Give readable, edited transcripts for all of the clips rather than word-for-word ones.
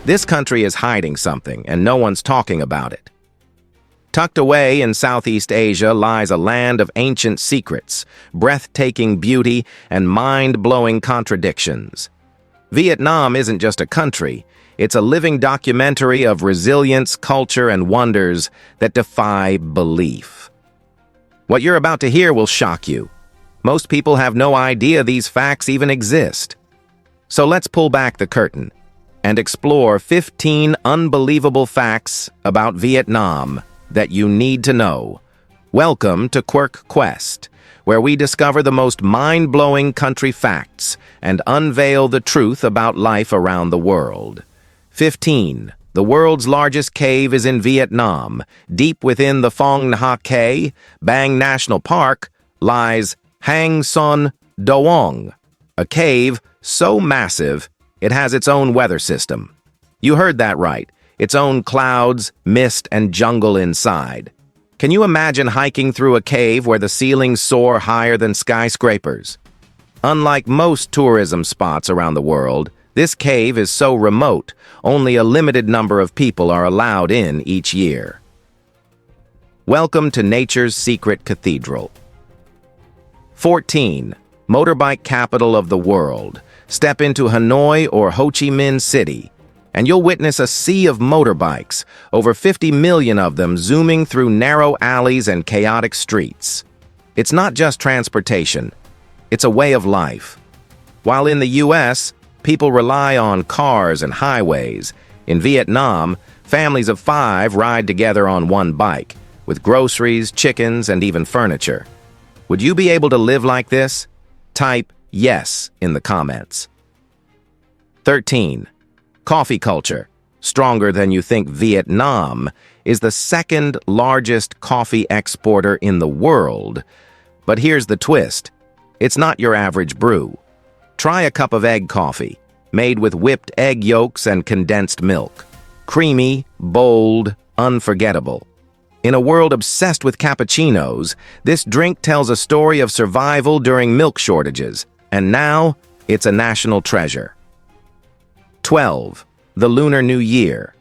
This country is hiding something, and no one's talking about it. Tucked away in Southeast Asia lies a land of ancient secrets, breathtaking beauty, and mind-blowing contradictions. Vietnam isn't just a country, it's a living documentary of resilience, culture, and wonders that defy belief. What you're about to hear will shock you. Most people have no idea these facts even exist. So let's pull back the curtain and explore 15 unbelievable facts about Vietnam that you need to know. Welcome to Quirk Quest, where we discover the most mind-blowing country facts and unveil the truth about life around the world. 15. The world's largest cave is in Vietnam. Deep within the Phong Nha Khe, Bang National Park, lies Hang Son Doong, a cave so massive it has its own weather system. You heard that right. Its own clouds, mist, and jungle inside. Can you imagine hiking through a cave where the ceilings soar higher than skyscrapers? Unlike most tourism spots around the world, this cave is so remote, only a limited number of people are allowed in each year. Welcome to nature's secret cathedral. 14. Motorbike capital of the world. Step into Hanoi or Ho Chi Minh City, and you'll witness a sea of motorbikes, over 50 million of them zooming through narrow alleys and chaotic streets. It's not just transportation, it's a way of life. While in the US, people rely on cars and highways, in Vietnam, families of 5 ride together on one bike, with groceries, chickens, and even furniture. Would you be able to live like this? Type yes in the comments. 13. Coffee culture. Stronger than you think. Vietnam is the second largest coffee exporter in the world. But here's the twist. It's not your average brew. Try a cup of egg coffee, made with whipped egg yolks and condensed milk. Creamy, bold, unforgettable. In a world obsessed with cappuccinos, this drink tells a story of survival during milk shortages, and now it's a national treasure. 12. The Lunar New Year.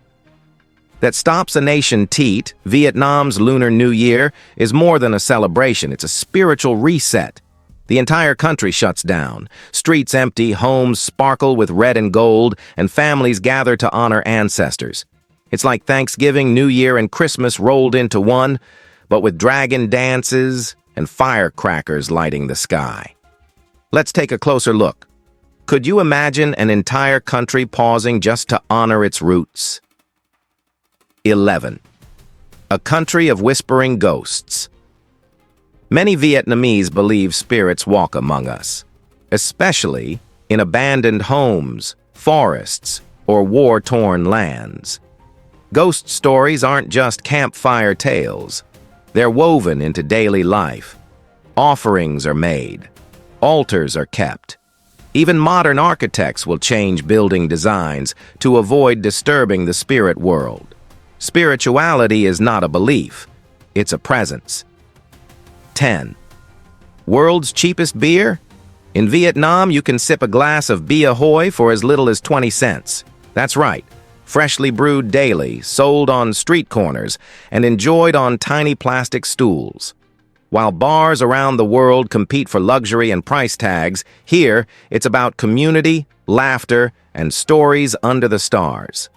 That stops a nation teat, Vietnam's Lunar New Year is more than a celebration, it's a spiritual reset. The entire country shuts down. Streets empty, homes sparkle with red and gold, and families gather to honor ancestors. It's like Thanksgiving, New Year, and Christmas rolled into one, but with dragon dances and firecrackers lighting the sky. Let's take a closer look. Could you imagine an entire country pausing just to honor its roots? 11. A country of whispering ghosts. Many Vietnamese believe spirits walk among us, especially in abandoned homes, forests, or war-torn lands. Ghost stories aren't just campfire tales. They're woven into daily life. Offerings are made. Altars are kept. Even modern architects will change building designs to avoid disturbing the spirit world. Spirituality is not a belief, it's a presence. 10. World's cheapest beer? In Vietnam, you can sip a glass of Bia Hoi for as little as 20 cents. That's right, freshly brewed daily, sold on street corners, and enjoyed on tiny plastic stools. While bars around the world compete for luxury and price tags, here it's about community, laughter, and stories under the stars.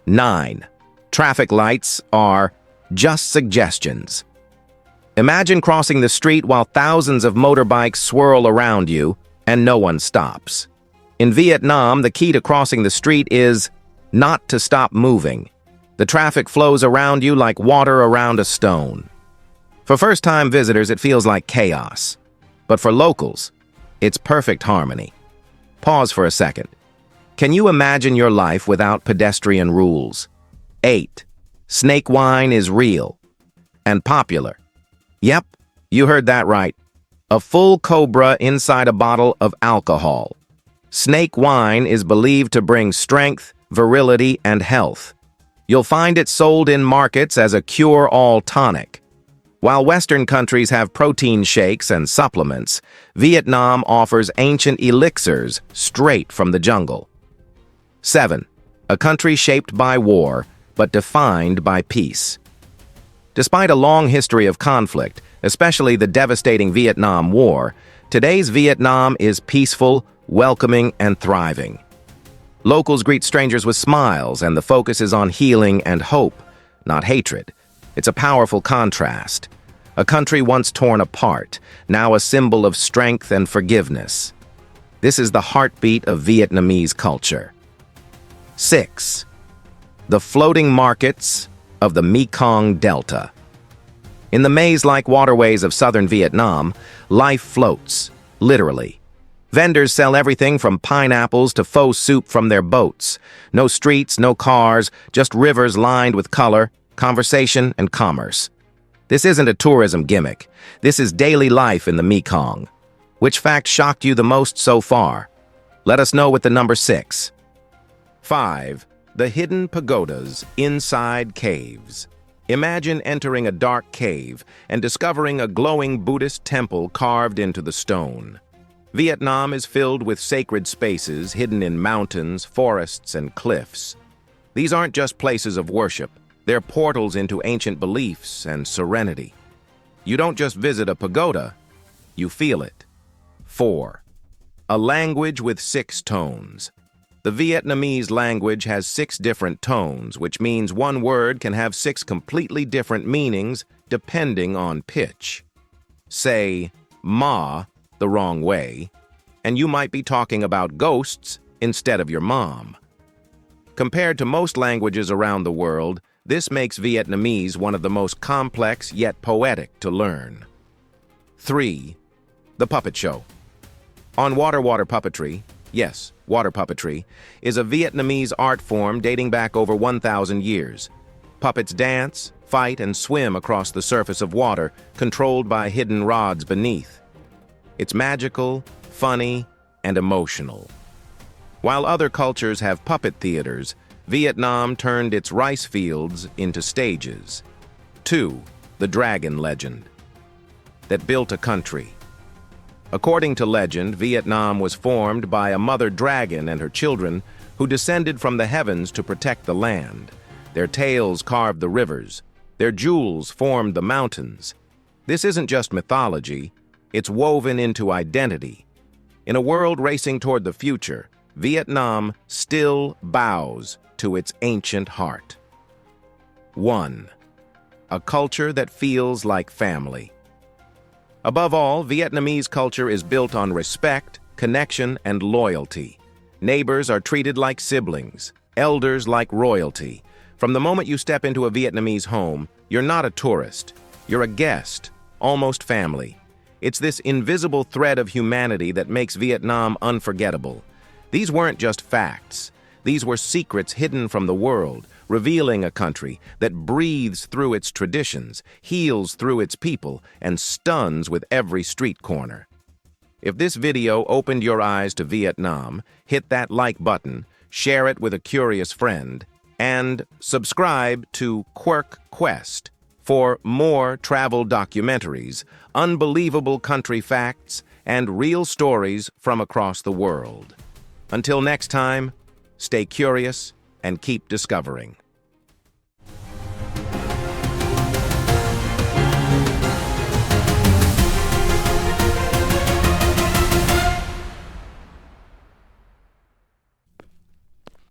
9. Traffic lights are just suggestions. Imagine crossing the street while thousands of motorbikes swirl around you and no one stops. In Vietnam, the key to crossing the street is not to stop moving. The traffic flows around you like water around a stone. For first-time visitors, it feels like chaos. But for locals, it's perfect harmony. Pause for a second. Can you imagine your life without pedestrian rules? 8. Snake wine is real and popular. Yep, you heard that right. A full cobra inside a bottle of alcohol. Snake wine is believed to bring strength, virility, and health. You'll find it sold in markets as a cure-all tonic. While Western countries have protein shakes and supplements, Vietnam offers ancient elixirs straight from the jungle. 7. a country shaped by war, but defined by peace. Despite a long history of conflict, especially the devastating Vietnam War, today's Vietnam is peaceful, welcoming, and thriving. Locals greet strangers with smiles, and the focus is on healing and hope, not hatred. It's a powerful contrast. A country once torn apart, now a symbol of strength and forgiveness. This is the heartbeat of Vietnamese culture. 6. The floating markets of the Mekong Delta. In the maze-like waterways of southern Vietnam, life floats, literally. Vendors sell everything from pineapples to pho soup from their boats. No streets, no cars, just rivers lined with color, conversation, and commerce. This isn't a tourism gimmick. This is daily life in the Mekong. Which fact shocked you the most so far? Let us know with the number 6. 5. The hidden pagodas inside caves. Imagine entering a dark cave and discovering a glowing Buddhist temple carved into the stone. Vietnam is filled with sacred spaces hidden in mountains, forests, and cliffs. These aren't just places of worship. They're portals into ancient beliefs and serenity. You don't just visit a pagoda, you feel it. 4. A language with 6 tones. The Vietnamese language has 6 different tones, which means one word can have 6 completely different meanings depending on pitch. Say ma the wrong way, and you might be talking about ghosts instead of your mom. Compared to most languages around the world, this makes Vietnamese one of the most complex yet poetic to learn. 3. The puppet show. On water puppetry, yes, water puppetry, is a Vietnamese art form dating back over 1,000 years. Puppets dance, fight, and swim across the surface of water, controlled by hidden rods beneath. It's magical, funny, and emotional. While other cultures have puppet theaters, Vietnam turned its rice fields into stages. 2. The dragon legend that built a country. According to legend, Vietnam was formed by a mother dragon and her children who descended from the heavens to protect the land. Their tails carved the rivers. Their jewels formed the mountains. This isn't just mythology, it's woven into identity. In a world racing toward the future, Vietnam still bows to its ancient heart. 1. A culture that feels like family. Above all, Vietnamese culture is built on respect, connection, and loyalty. Neighbors are treated like siblings, elders like royalty. From the moment you step into a Vietnamese home, you're not a tourist. You're a guest, almost family. It's this invisible thread of humanity that makes Vietnam unforgettable. These weren't just facts. These were secrets hidden from the world, revealing a country that breathes through its traditions, heals through its people, and stuns with every street corner. If this video opened your eyes to Vietnam, hit that like button, share it with a curious friend, and subscribe to Quirk Quest for more travel documentaries, unbelievable country facts, and real stories from across the world. Until next time, stay curious and keep discovering.